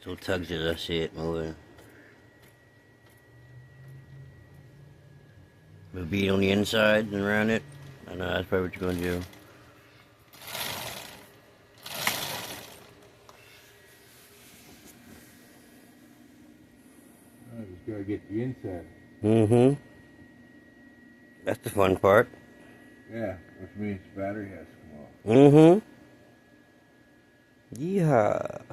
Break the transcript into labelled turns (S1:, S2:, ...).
S1: Still tugs as I see it moving. The bead on the inside and around it. I know that's probably what you're going to do.
S2: I just gotta get the inside.
S1: Mm-hmm. That's the fun part.
S2: Yeah, which means the battery has to come off.
S1: Mm-hmm. Yeehaw.